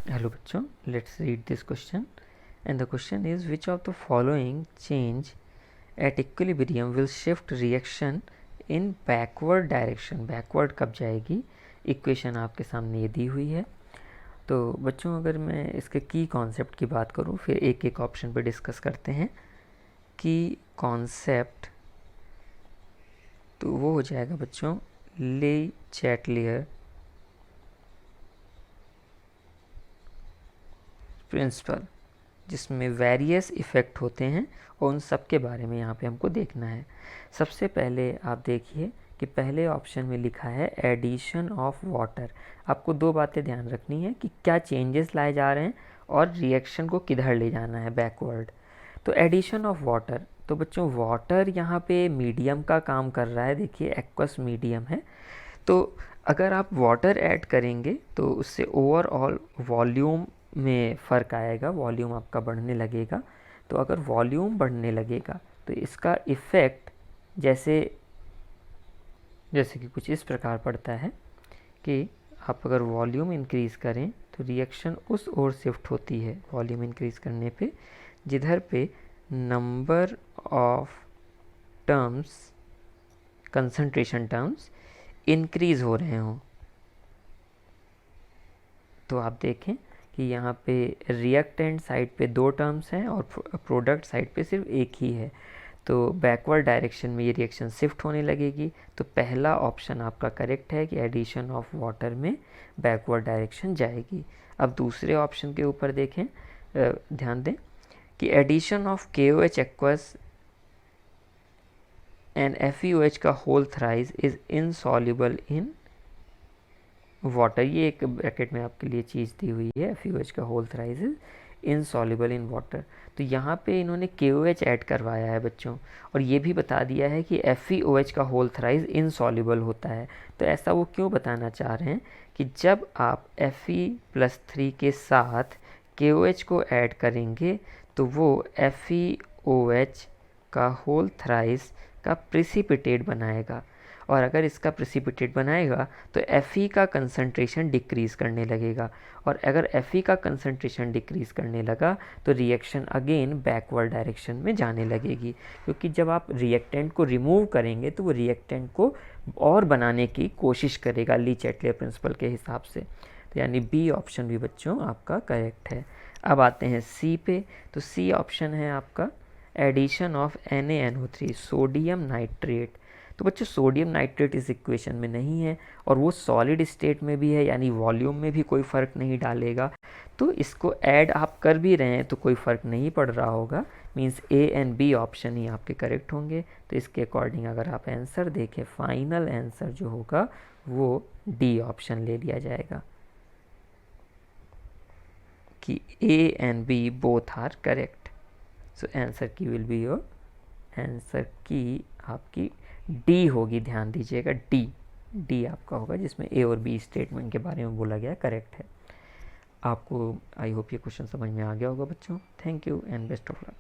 Hello बच्चों, let's read this question. And the question is, which of the following change at equilibrium will shift reaction in backward direction? Backward कब जाएगी? Equation आपके सामने ये दी हुई है. तो बच्चों अगर मैं इसके की कॉन्सेप्ट की बात करूँ, फिर एक एक ऑप्शन पे डिस्कस करते हैं. की कॉन्सेप्ट तो वो हो जाएगा बच्चों ले चैटलियर प्रिंसिपल, जिसमें वेरियस इफ़ेक्ट होते हैं और उन सब के बारे में यहाँ पे हमको देखना है. सबसे पहले आप देखिए कि पहले ऑप्शन में लिखा है एडिशन ऑफ वाटर. आपको दो बातें ध्यान रखनी है कि क्या चेंजेस लाए जा रहे हैं और रिएक्शन को किधर ले जाना है, बैकवर्ड. तो एडिशन ऑफ वाटर, तो बच्चों वाटर यहाँ पे मीडियम का काम कर रहा है. देखिए एक्वस मीडियम है, तो अगर आप वाटर ऐड करेंगे तो उससे ओवरऑल वॉल्यूम में फ़र्क आएगा, वॉल्यूम आपका बढ़ने लगेगा. तो अगर वॉल्यूम बढ़ने लगेगा तो इसका इफ़ेक्ट जैसे कि कुछ इस प्रकार पड़ता है कि आप अगर वॉल्यूम इंक्रीज़ करें तो रिएक्शन उस ओर शिफ्ट होती है वॉल्यूम इंक्रीज़ करने पे, जिधर पे number of terms, concentration terms increase हो रहे हों. तो आप देखें कि यहाँ पे रिएक्टेंट साइड पे दो टर्म्स हैं और प्रोडक्ट साइड पे सिर्फ एक ही है. तो बैकवर्ड डायरेक्शन में ये रिएक्शन शिफ्ट होने लगेगी. तो पहला ऑप्शन आपका करेक्ट है कि एडिशन ऑफ वाटर में बैकवर्ड डायरेक्शन जाएगी. अब दूसरे ऑप्शन के ऊपर देखें, ध्यान दें कि addition of KOH aqueous and FeOH का whole thrice is insoluble in water. ये एक ब्रैकेट में आपके लिए चीज़ दी हुई है, FeOH का whole thrice is insoluble in water. तो यहाँ पे इन्होंने KOH ऐड करवाया है बच्चों, और ये भी बता दिया है कि FeOH का होल थ्राइस इनसॉल्युबल होता है. तो ऐसा वो क्यों बताना चाह रहे हैं कि जब आप Fe+3 के साथ KOH को ऐड करेंगे तो वो FeOH का होल थ्राइस का प्रिसिपिटेट बनाएगा, और अगर इसका प्रिसिपिटेट बनाएगा तो Fe का कंसंट्रेशन डिक्रीज़ करने लगेगा. और अगर Fe का कंसंट्रेशन डिक्रीज़ करने लगा तो रिएक्शन अगेन बैकवर्ड डायरेक्शन में जाने लगेगी, क्योंकि जब आप रिएक्टेंट को रिमूव करेंगे तो वो रिएक्टेंट को और बनाने की कोशिश करेगा ली चैटलियर प्रिंसिपल के हिसाब से. तो यानी बी ऑप्शन भी बच्चों आपका करेक्ट है. अब आते हैं सी पे. तो सी ऑप्शन है आपका addition of NaNO3 sodium nitrate. तो बच्चों सोडियम नाइट्रेट इस इक्वेशन में नहीं है और वो सॉलिड स्टेट में भी है, यानी वॉल्यूम में भी कोई फ़र्क नहीं डालेगा. तो इसको ऐड आप कर भी रहे हैं तो कोई फ़र्क नहीं पड़ रहा होगा. Means A and B option ही आपके करेक्ट होंगे. तो इसके अकॉर्डिंग अगर आप आंसर देखें, फाइनल आंसर जो होगा वो D ऑप्शन ले लिया जाएगा कि A and B both are correct. So answer key will be your answer key आपकी डी होगी. ध्यान दीजिएगा, डी आपका होगा, जिसमें ए और बी स्टेटमेंट के बारे में बोला गया करेक्ट है. आपको आई होप ये क्वेश्चन समझ में आ गया होगा बच्चों. Thank you and best of luck.